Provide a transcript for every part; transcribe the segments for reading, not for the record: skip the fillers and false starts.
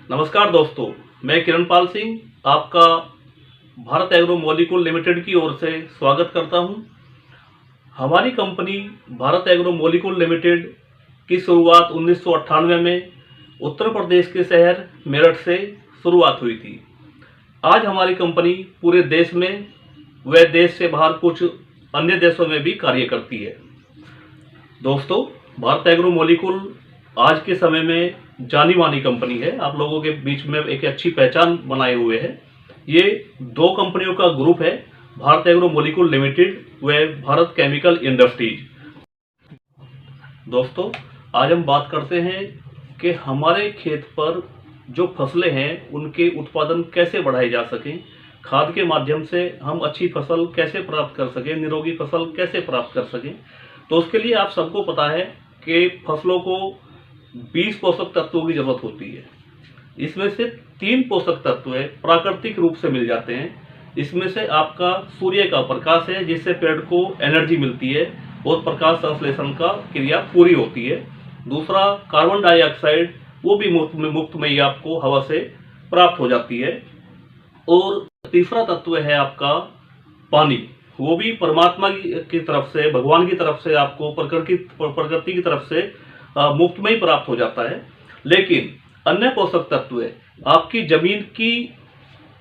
नमस्कार दोस्तों, मैं किरणपाल सिंह आपका भारत एग्रो मॉलिक्यूल लिमिटेड की ओर से स्वागत करता हूं। हमारी company Bharat agro molecule limited की शुरुआत 1998 में उत्तर प्रदेश के शहर मेरठ से शुरुआत हुई थी। आज हमारी कंपनी पूरे देश में व देश से बाहर कुछ अन्य देशों में भी कार्य करती है। दोस्तों, भारत एग्रो मॉलिक्यूल आज के समय में जानी मानी कंपनी है, आप लोगों के बीच में एक अच्छी पहचान बनाए हुए है। ये दो कंपनियों का ग्रुप है, भारत एग्रो मॉलिक्यूल लिमिटेड व भारत केमिकल इंडस्ट्रीज। दोस्तों, आज हम बात करते हैं कि हमारे खेत पर जो फसलें हैं उनके उत्पादन कैसे बढ़ाए जा सकें, खाद के माध्यम से हम अच्छी फसल कैसे प्राप्त कर सकें, निरोगी फसल कैसे प्राप्त कर सकें। तो उसके लिए आप सबको पता है कि फसलों को 20 पोषक तत्वों की जरूरत होती है। इसमें से 3 पोषक तत्व प्राकृतिक रूप से मिल जाते हैं। इसमें से आपका सूर्य का प्रकाश है, जिससे पेड़ को एनर्जी मिलती है और प्रकाश संश्लेषण का क्रिया पूरी होती है। दूसरा, कार्बन डाइऑक्साइड, वो भी मुफ्त में ही आपको हवा से प्राप्त हो जाती है। और तीसरा तत्व है आपका पानी, वो भी परमात्मा की तरफ से, भगवान की तरफ से, आपको प्रकृति की तरफ से मुफ्त में ही प्राप्त हो जाता है। लेकिन अन्य पोषक तत्व आपकी जमीन की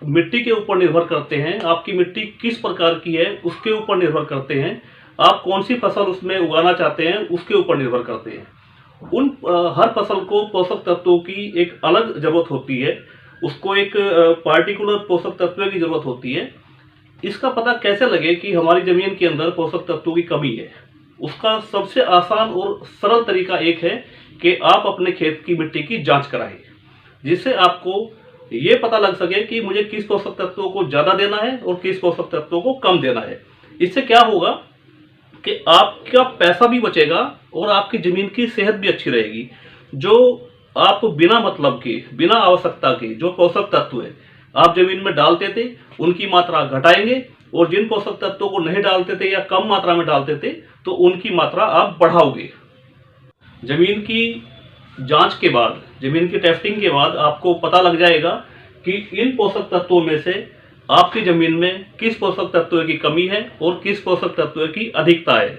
मिट्टी के ऊपर निर्भर करते हैं। आपकी मिट्टी किस प्रकार की है उसके ऊपर निर्भर करते हैं। आप कौन सी फसल उसमें उगाना चाहते हैं उसके ऊपर निर्भर करते हैं। हर फसल को पोषक तत्वों की एक अलग जरूरत होती है, उसको एक पार्टिकुलर पोषक तत्व की जरूरत होती है। इसका पता कैसे लगे कि हमारी जमीन के अंदर पोषक तत्वों की कमी है? उसका सबसे आसान और सरल तरीका एक है कि आप अपने खेत की मिट्टी की जांच कराएं, जिससे आपको ये पता लग सके कि मुझे किस पोषक तत्वों को ज़्यादा देना है और किस पोषक तत्वों को कम देना है। इससे क्या होगा कि आपका पैसा भी बचेगा और आपकी ज़मीन की सेहत भी अच्छी रहेगी। जो आप बिना मतलब के, बिना आवश्यकता के जो पोषक तत्व है आप जमीन में डालते थे, उनकी मात्रा घटाएंगे, और जिन पोषक तत्वों को नहीं डालते थे या कम मात्रा में डालते थे तो उनकी मात्रा आप बढ़ाओगे। जमीन की जांच के बाद, जमीन की टेस्टिंग के बाद आपको पता लग जाएगा कि इन पोषक तत्वों में से आपकी जमीन में किस पोषक तत्व की कमी है और किस पोषक तत्व की अधिकता है।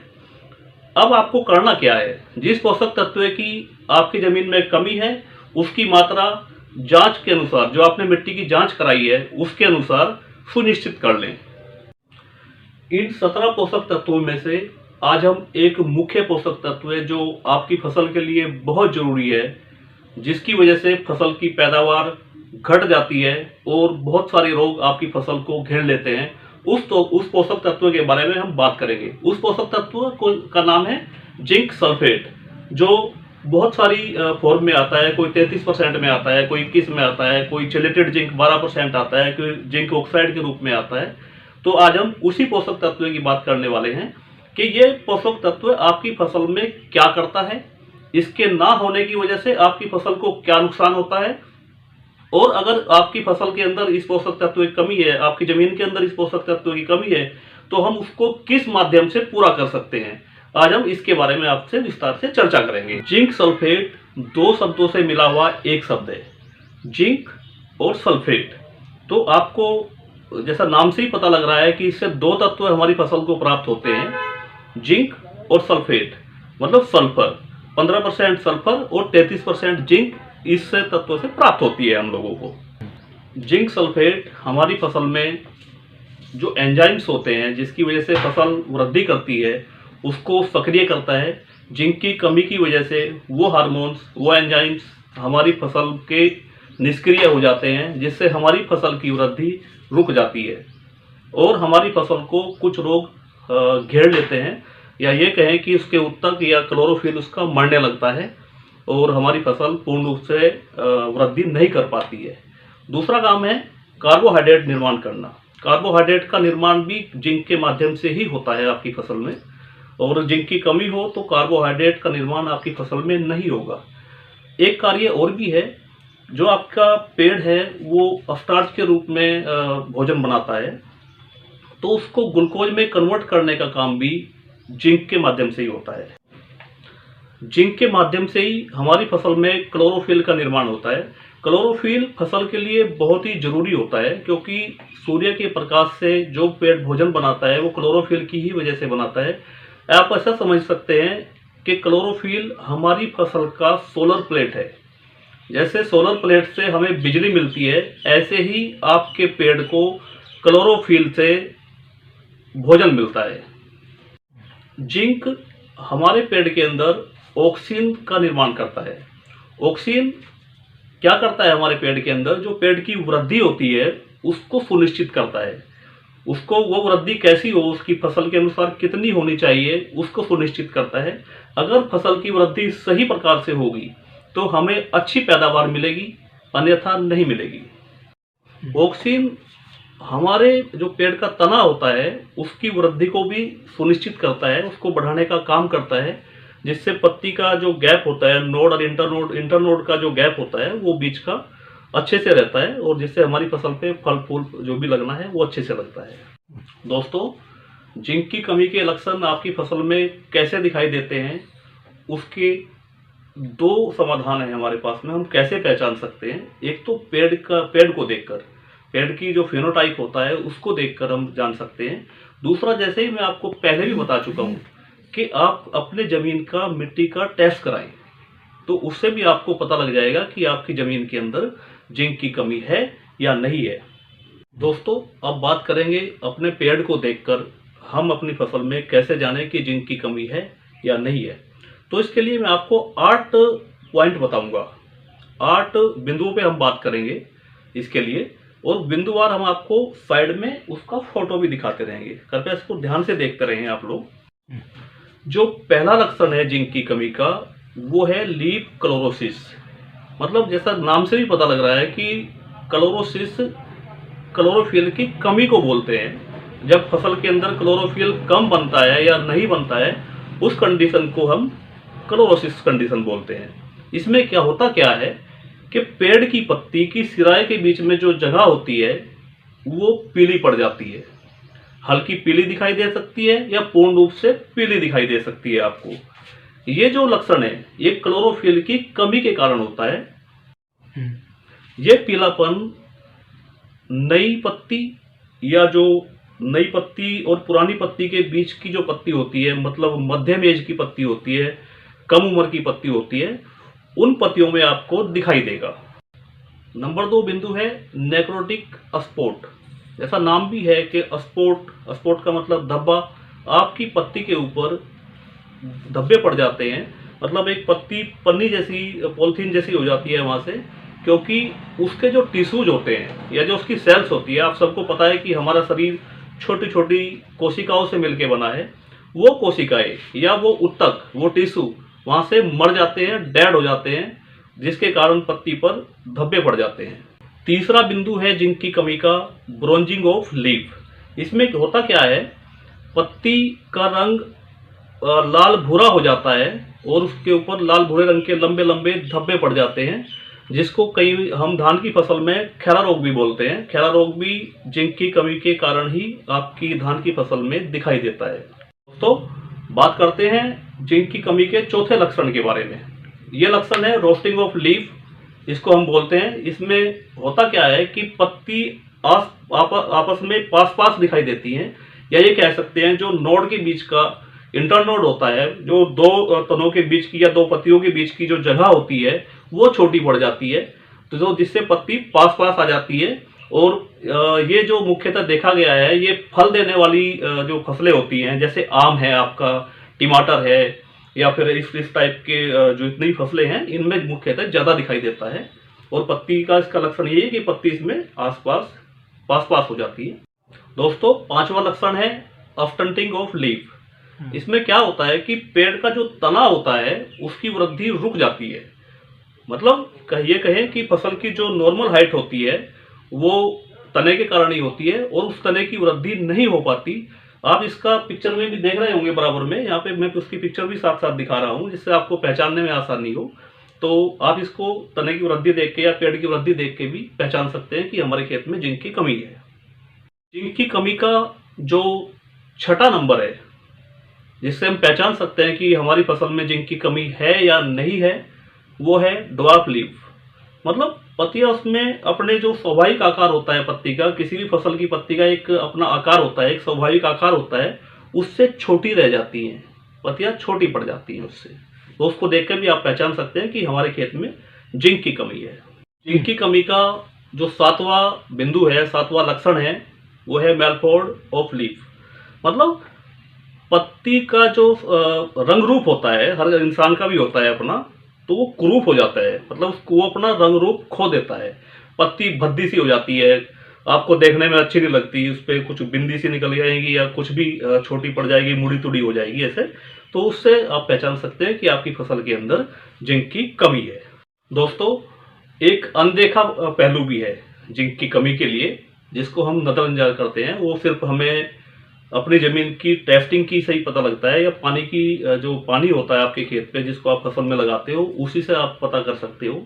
अब आपको करना क्या है? जिस पोषक तत्व की आपकी जमीन में कमी है उसकी मात्रा जांच के अनुसार, जो आपने मिट्टी की जांच कराई है उसके अनुसार सुनिश्चित कर लें। इन 17 पोषक तत्वों में से आज हम एक मुख्य पोषक तत्व है जो आपकी फसल के लिए बहुत जरूरी है, जिसकी वजह से फसल की पैदावार घट जाती है और बहुत सारे रोग आपकी फसल को घेर लेते हैं। उस पोषक तत्व के बारे में हम बात करेंगे। उस पोषक तत्व का नाम है जिंक सल्फेट, जो बहुत सारी फॉर्म में आता है। कोई 33% में आता है, कोई 21 में आता है, कोई चेलेटेड जिंक 12% आता है, कोई जिंक ऑक्साइड के रूप में आता है। तो आज हम उसी पोषक तत्व की बात करने वाले हैं कि ये पोषक तत्व आपकी फसल में क्या करता है, इसके ना होने की वजह से आपकी फसल को क्या नुकसान होता है, और अगर आपकी फसल के अंदर इस पोषक तत्व की कमी है, आपकी जमीन के अंदर इस पोषक तत्व की कमी है, तो हम उसको किस माध्यम से पूरा कर सकते हैं। आज हम इसके बारे में आपसे विस्तार से चर्चा करेंगे। जिंक सल्फेट 2 शब्दों से मिला हुआ एक शब्द है, जिंक और सल्फेट। तो आपको जैसा नाम से ही पता लग रहा है कि इससे 2 तत्व हमारी फसल को प्राप्त होते हैं, जिंक और सल्फेट। मतलब सल्फर, 15% सल्फर और 33% जिंक इस तत्व से प्राप्त होती है हम लोगों को। जिंक सल्फेट हमारी फसल में जो एंजाइम्स होते हैं जिसकी वजह से फसल वृद्धि करती है उसको सक्रिय करता है। जिंक की कमी की वजह से वो हार्मोन्स, वो एंजाइम्स हमारी फसल के निष्क्रिय हो जाते हैं, जिससे हमारी फसल की वृद्धि रुक जाती है और हमारी फसल को कुछ रोग घेर लेते हैं, या ये कहें कि उसके उत्तक या क्लोरोफिल उसका मरने लगता है और हमारी फसल पूर्ण रूप से वृद्धि नहीं कर पाती है। दूसरा काम है कार्बोहाइड्रेट निर्माण करना। कार्बोहाइड्रेट का निर्माण भी जिंक के माध्यम से ही होता है आपकी फसल में, और जिंक की कमी हो तो कार्बोहाइड्रेट का निर्माण आपकी फसल में नहीं होगा। एक कार्य और भी है, जो आपका पेड़ है वो स्टार्च के रूप में भोजन बनाता है, तो उसको ग्लूकोज में कन्वर्ट करने का काम भी जिंक के माध्यम से ही होता है। जिंक के माध्यम से ही हमारी फसल में क्लोरोफिल का निर्माण होता है। क्लोरोफिल फसल के लिए बहुत ही जरूरी होता है, क्योंकि सूर्य के प्रकाश से जो पेड़ भोजन बनाता है वो क्लोरोफिल की ही वजह से बनाता है। आप ऐसा समझ सकते हैं कि क्लोरोफिल हमारी फसल का सोलर प्लेट है। जैसे सोलर प्लेट से हमें बिजली मिलती है, ऐसे ही आपके पेड़ को क्लोरोफिल से भोजन मिलता है। जिंक हमारे पेड़ के अंदर ऑक्सीजन का निर्माण करता है। ऑक्सीजन क्या करता है हमारे पेड़ के अंदर, जो पेड़ की वृद्धि होती है उसको सुनिश्चित करता है। उसको वो वृद्धि कैसी हो, उसकी फसल के अनुसार कितनी होनी चाहिए, उसको सुनिश्चित करता है। अगर फसल की वृद्धि सही प्रकार से होगी तो हमें अच्छी पैदावार मिलेगी, अन्यथा नहीं मिलेगी। ऑक्सीजन हमारे जो पेड़ का तना होता है उसकी वृद्धि को भी सुनिश्चित करता है, उसको बढ़ाने का काम करता है, जिससे पत्ती का जो गैप होता है, नोड और इंटरनोड का जो गैप होता है वो बीच का अच्छे से रहता है, और जिससे हमारी फसल पे फल फूल जो भी लगना है वो अच्छे से लगता है। दोस्तों, जिंक की कमी के लक्षण आपकी फसल में कैसे दिखाई देते हैं, उसके दो समाधान है हमारे पास में। हम कैसे पहचान सकते हैं? एक तो पेड़ को देखकर, पेड़ की जो फेनोटाइप होता है उसको देखकर हम जान सकते हैं। दूसरा, जैसे ही मैं आपको पहले भी बता चुका हूँ कि आप अपने जमीन का मिट्टी का टेस्ट कराएं, तो उससे भी आपको पता लग जाएगा कि आपकी जमीन के अंदर जिंक की कमी है या नहीं है। दोस्तों, अब बात करेंगे अपने पेड़ को देखकर हम अपनी फसल में कैसे जानें कि जिंक की कमी है या नहीं है। तो इसके लिए मैं आपको 8 पॉइंट बताऊंगा। 8 बिंदुओं पे हम बात करेंगे इसके लिए, और बिंदुवार हम आपको साइड में उसका फोटो भी दिखाते रहेंगे। कृपया इसको ध्यान से देखते रहें आप लोग। जो पहला लक्षण है जिंक की कमी का, वो है लीफ क्लोरोसिस। मतलब जैसा नाम से भी पता लग रहा है कि क्लोरोसिस क्लोरोफिल की कमी को बोलते हैं। जब फसल के अंदर क्लोरोफिल कम बनता है या नहीं बनता है, उस कंडीशन को हम क्लोरोसिस कंडीशन बोलते हैं। इसमें क्या होता क्या है कि पेड़ की पत्ती की सिराए के बीच में जो जगह होती है वो पीली पड़ जाती है। हल्की पीली दिखाई दे सकती है या पूर्ण रूप से पीली दिखाई दे सकती है आपको। ये जो लक्षण है ये क्लोरोफिल की कमी के कारण होता है। ये पीलापन नई पत्ती या जो नई पत्ती और पुरानी पत्ती के बीच की जो पत्ती होती है, मतलब मध्यम एज की पत्ती होती है, कम उम्र की पत्ती होती है, उन पत्तियों में आपको दिखाई देगा। नंबर 2 बिंदु है नेक्रोटिक स्पॉट। जैसा नाम भी है कि स्पॉट का मतलब धब्बा। आपकी पत्ती के ऊपर धब्बे पड़ जाते हैं, मतलब एक पत्ती पन्नी जैसी, पॉलिथीन जैसी हो जाती है वहां से, क्योंकि उसके जो टिश्यूज होते हैं या जो उसकी सेल्स होती है, आप सबको पता है कि हमारा शरीर छोटी छोटी कोशिकाओं से मिलकर बना है। वो कोशिकाएं या वो उत्तक, वो टिश्यू वहां से मर जाते हैं, डेड हो जाते हैं, जिसके कारण पत्ती पर धब्बे पड़ जाते हैं। तीसरा बिंदु है जिंक की कमी का ब्रोंजिंग ऑफ लीफ। इसमें होता क्या है, पत्ती का रंग लाल भूरा हो जाता है और उसके ऊपर लाल भूरे रंग के लंबे लंबे धब्बे पड़ जाते हैं, जिसको कई हम धान की फसल में खैरा रोग भी बोलते हैं। खैरा रोग भी जिंक की कमी के कारण ही आपकी धान की फसल में दिखाई देता है। तो बात करते हैं जिंक की कमी के चौथे लक्षण के बारे में। ये लक्षण है रोस्टिंग ऑफ लीफ, इसको हम बोलते हैं। इसमें होता क्या है कि पत्ती आपस में पास पास दिखाई देती हैं, या ये कह सकते हैं जो नोड के बीच का इंटरनोड होता है, जो दो तनों के बीच की या दो पत्तियों के बीच की जो जगह होती है वो छोटी पड़ जाती है, तो जो जिससे पत्ती पास पास आ जाती है। और ये जो मुख्यतः देखा गया है, ये फल देने वाली जो फसलें होती हैं, जैसे आम है, आपका टमाटर है, या फिर इस टाइप के जो इतनी फसलें हैं, इनमें मुख्यतः ज़्यादा दिखाई देता है। और पत्ती का इसका लक्षण ये है कि पत्ती इसमें आसपास पास पास हो जाती है। दोस्तों, पांचवा लक्षण है स्टंटिंग ऑफ लीफ। इसमें क्या होता है कि पेड़ का जो तना होता है उसकी वृद्धि रुक जाती है। मतलब ये कहें कि फसल की जो नॉर्मल हाइट होती है वो तने के कारण ही होती है, और उस तने की वृद्धि नहीं हो पाती। आप इसका पिक्चर में भी देख रहे होंगे बराबर में, यहाँ पे मैं उसकी पिक्चर भी साथ साथ दिखा रहा हूँ, जिससे आपको पहचानने में आसानी हो। तो आप इसको तने की वृद्धि देख के या पेड़ की वृद्धि देख के भी पहचान सकते हैं कि हमारे खेत में जिंक की कमी है। जिंक की कमी का जो छठा नंबर है, जिससे हम पहचान सकते हैं कि हमारी फसल में जिंक की कमी है या नहीं है, वो है ड्वार्फ लीफ। मतलब पत्तियां उसमें अपने जो स्वाभाविक आकार होता है पत्ती का, किसी भी फसल की पत्ती का एक अपना आकार होता है, एक स्वाभाविक आकार होता है, उससे छोटी रह जाती हैं, पत्तियां छोटी पड़ जाती हैं उससे। तो उसको देखकर भी आप पहचान सकते हैं कि हमारे खेत में जिंक की कमी है। जिंक की कमी का जो 7वां बिंदु है, 7वां लक्षण है, वो है मेलफोल्ड ऑफ लीफ। मतलब पत्ती का जो रंग रूप होता है, हर इंसान का भी होता है अपना, तो वो कुरूप हो जाता है, मतलब वो अपना रंग रूप खो देता है। पत्ती भद्दी सी हो जाती है, आपको देखने में अच्छी नहीं लगती, उस पर कुछ बिंदी सी निकल जाएगी या कुछ भी छोटी पड़ जाएगी, मुड़ी तुड़ी हो जाएगी ऐसे। तो उससे आप पहचान सकते हैं कि आपकी फसल के अंदर जिंक की कमी है। दोस्तों, एक अनदेखा पहलू भी है जिंक की कमी के लिए, जिसको हम नजरअंदाज करते हैं। वो सिर्फ हमें अपनी जमीन की टेस्टिंग की सही पता लगता है, या पानी की जो पानी होता है आपके खेत पे जिसको आप फसल में लगाते हो, उसी से आप पता कर सकते हो।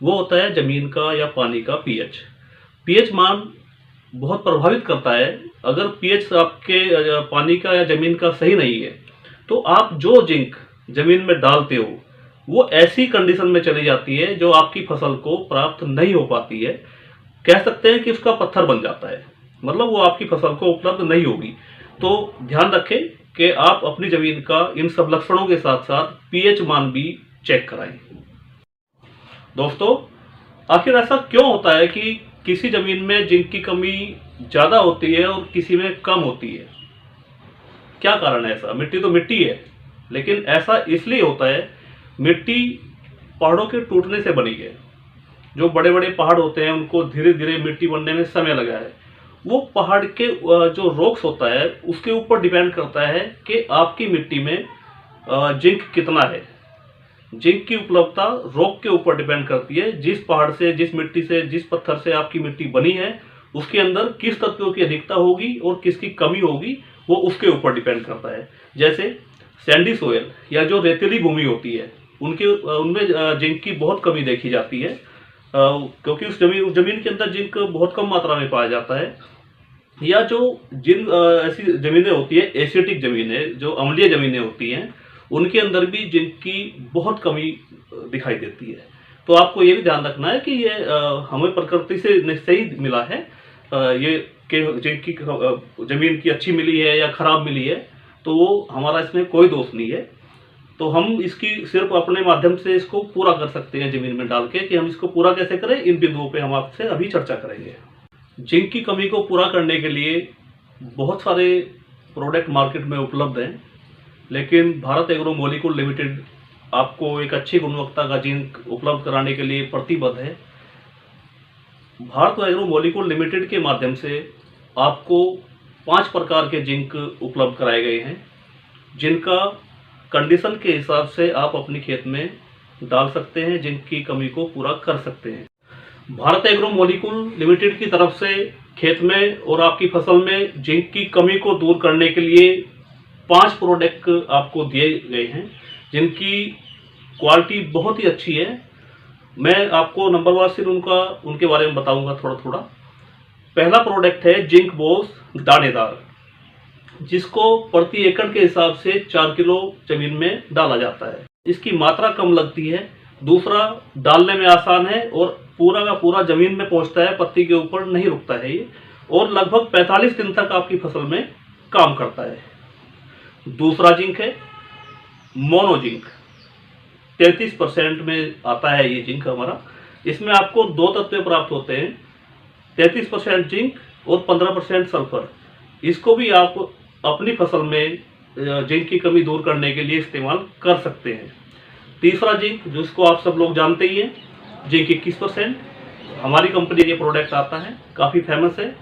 वो होता है जमीन का या पानी का पीएच। पीएच मान बहुत प्रभावित करता है। अगर पीएच आपके पानी का या जमीन का सही नहीं है, तो आप जो जिंक जमीन में डालते हो वो ऐसी कंडीशन में चली जाती है जो आपकी फसल को प्राप्त नहीं हो पाती है। कह सकते हैं कि उसका पत्थर बन जाता है, मतलब वो आपकी फसल को उपलब्ध नहीं होगी। तो ध्यान रखें कि आप अपनी जमीन का इन सब लक्षणों के साथ साथ पीएच मान भी चेक कराएं। दोस्तों, आखिर ऐसा क्यों होता है कि किसी जमीन में जिंक की कमी ज्यादा होती है और किसी में कम होती है? क्या कारण है ऐसा? मिट्टी तो मिट्टी है, लेकिन ऐसा इसलिए होता है, मिट्टी पहाड़ों के टूटने से बनी है। जो बड़े बड़े पहाड़ होते हैं उनको धीरे धीरे मिट्टी बनने में समय लगा है। वो पहाड़ के जो रॉक्स होता है उसके ऊपर डिपेंड करता है कि आपकी मिट्टी में जिंक कितना है। जिंक की उपलब्धता रॉक के ऊपर डिपेंड करती है। जिस पहाड़ से, जिस मिट्टी से, जिस पत्थर से आपकी मिट्टी बनी है, उसके अंदर किस तत्वों की अधिकता होगी और किसकी कमी होगी, वो उसके ऊपर डिपेंड करता है। जैसे सैंडी सोयल या जो रेतीली भूमि होती है, उनमें जिंक की बहुत कमी देखी जाती है, क्योंकि उस जमीन के अंदर जिंक बहुत कम मात्रा में पाया जाता है। या जो ऐसी जमीनें होती है, एसिडिक जमीनें, जो अम्लीय जमीनें होती हैं, उनके अंदर भी जिंक की बहुत कमी दिखाई देती है। तो आपको ये भी ध्यान रखना है कि ये हमें प्रकृति से निश्चय मिला है, ये कि जिंक की जमीन की अच्छी मिली है या खराब मिली है, तो वो हमारा इसमें कोई दोष नहीं है। तो हम इसकी सिर्फ अपने माध्यम से इसको पूरा कर सकते हैं जमीन में डाल के। कि हम इसको पूरा कैसे करें, इन बिंदुओं पे हम आपसे अभी चर्चा करेंगे। जिंक की कमी को पूरा करने के लिए बहुत सारे प्रोडक्ट मार्केट में उपलब्ध हैं, लेकिन भारत एग्रो मॉलिक्यूल लिमिटेड आपको एक अच्छी गुणवत्ता का जिंक उपलब्ध कराने के लिए प्रतिबद्ध है। भारत एग्रो मॉलिक्यूल लिमिटेड के माध्यम से आपको 5 प्रकार के जिंक उपलब्ध कराए गए हैं, जिनका कंडीशन के हिसाब से आप अपनी खेत में डाल सकते हैं, जिंक की कमी को पूरा कर सकते हैं। भारत एग्रो मॉलिक्यूल लिमिटेड की तरफ से खेत में और आपकी फसल में जिंक की कमी को दूर करने के लिए 5 प्रोडक्ट आपको दिए गए हैं, जिनकी क्वालिटी बहुत ही अच्छी है। मैं आपको नंबरवार से उनके बारे में बताऊंगा थोड़ा थोड़ा। पहला प्रोडक्ट है जिंक बोस दानेदार, जिसको प्रति एकड़ के हिसाब से 4 किलो जमीन में डाला जाता है। इसकी मात्रा कम लगती है। दूसरा, डालने में आसान है और पूरा का पूरा जमीन में पहुंचता है, पत्ती के ऊपर नहीं रुकता है ये, और लगभग 45 दिन तक आपकी फसल में काम करता है। दूसरा जिंक है मोनो जिंक, 33% में आता है ये जिंक हमारा। इसमें आपको 2 तत्व प्राप्त होते हैं, 33% जिंक और 15% सल्फर। इसको भी आप अपनी फसल में जिंक की कमी दूर करने के लिए इस्तेमाल कर सकते हैं। तीसरा जिंक, जिसको आप सब लोग जानते ही हैं, जिंक 21%। हमारी कंपनी ये प्रोडक्ट आता है, काफ़ी फेमस है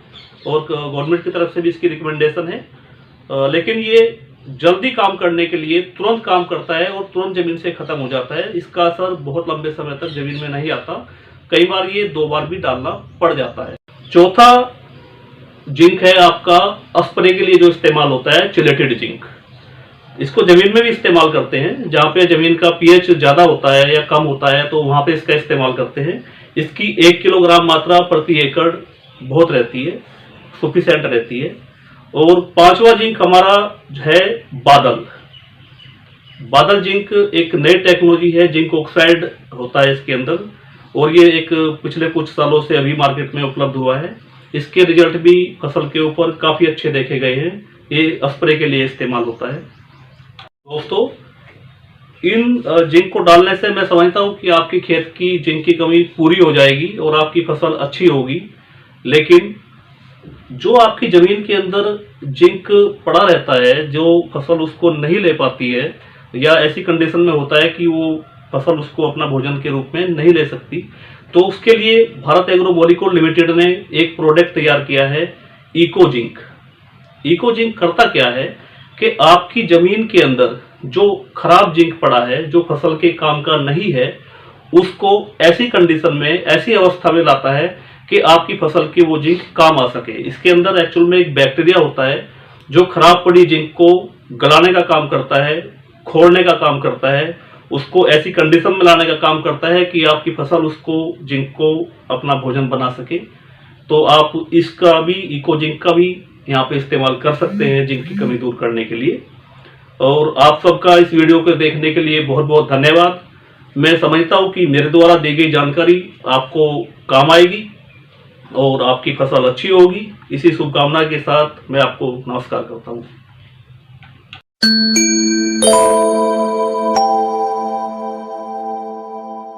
और गवर्नमेंट की तरफ से भी इसकी रिकमेंडेशन है। लेकिन ये जल्दी काम करने के लिए तुरंत काम करता है और तुरंत जमीन से खत्म हो जाता है। इसका असर बहुत लंबे समय तक जमीन में नहीं आता, कई बार ये 2 बार भी डालना पड़ जाता है। चौथा जिंक है आपका स्प्रे के लिए जो इस्तेमाल होता है, चिलेटेड जिंक। इसको जमीन में भी इस्तेमाल करते हैं, जहाँ पे जमीन का पीएच ज़्यादा होता है या कम होता है, तो वहाँ पे इसका इस्तेमाल करते हैं। इसकी 1 किलोग्राम मात्रा प्रति एकड़ बहुत रहती है, सफिशिएंट रहती है। और 5वां जिंक हमारा है बादल। बादल जिंक एक नई टेक्नोलॉजी है, जिंक ऑक्साइड होता है इसके अंदर, और ये एक पिछले कुछ सालों से अभी मार्केट में उपलब्ध हुआ है। इसके रिजल्ट भी फसल के ऊपर काफ़ी अच्छे देखे गए हैं। ये स्प्रे के लिए इस्तेमाल होता है। दोस्तों, इन जिंक को डालने से मैं समझता हूँ कि आपकी खेत की जिंक की कमी पूरी हो जाएगी और आपकी फसल अच्छी होगी। लेकिन जो आपकी ज़मीन के अंदर जिंक पड़ा रहता है, जो फसल उसको नहीं ले पाती है या ऐसी कंडीशन में होता है कि वो फसल उसको अपना भोजन के रूप में नहीं ले सकती, तो उसके लिए भारत एग्रो मॉलिक्यूल लिमिटेड ने एक प्रोडक्ट तैयार किया है, इको जिंक। इको जिंक करता क्या है कि आपकी ज़मीन के अंदर जो खराब जिंक पड़ा है, जो फसल के काम का नहीं है, उसको ऐसी कंडीशन में, ऐसी अवस्था में लाता है कि आपकी फसल की वो जिंक काम आ सके। इसके अंदर एक्चुअल में एक बैक्टीरिया होता है जो खराब पड़ी जिंक को गलाने का काम करता है, खोड़ने का काम करता है, उसको ऐसी कंडीशन में लाने का काम करता है कि आपकी फसल उसको जिंक को अपना भोजन बना सके। तो आप इसका भी, इको जिंक का भी यहाँ पे इस्तेमाल कर सकते हैं जिंक की कमी दूर करने के लिए। और आप सबका इस वीडियो को देखने के लिए बहुत बहुत धन्यवाद। मैं समझता हूँ कि मेरे द्वारा दी गई जानकारी आपको काम आएगी और आपकी फसल अच्छी होगी। इसी शुभकामना के साथ मैं आपको नमस्कार करता हूँ।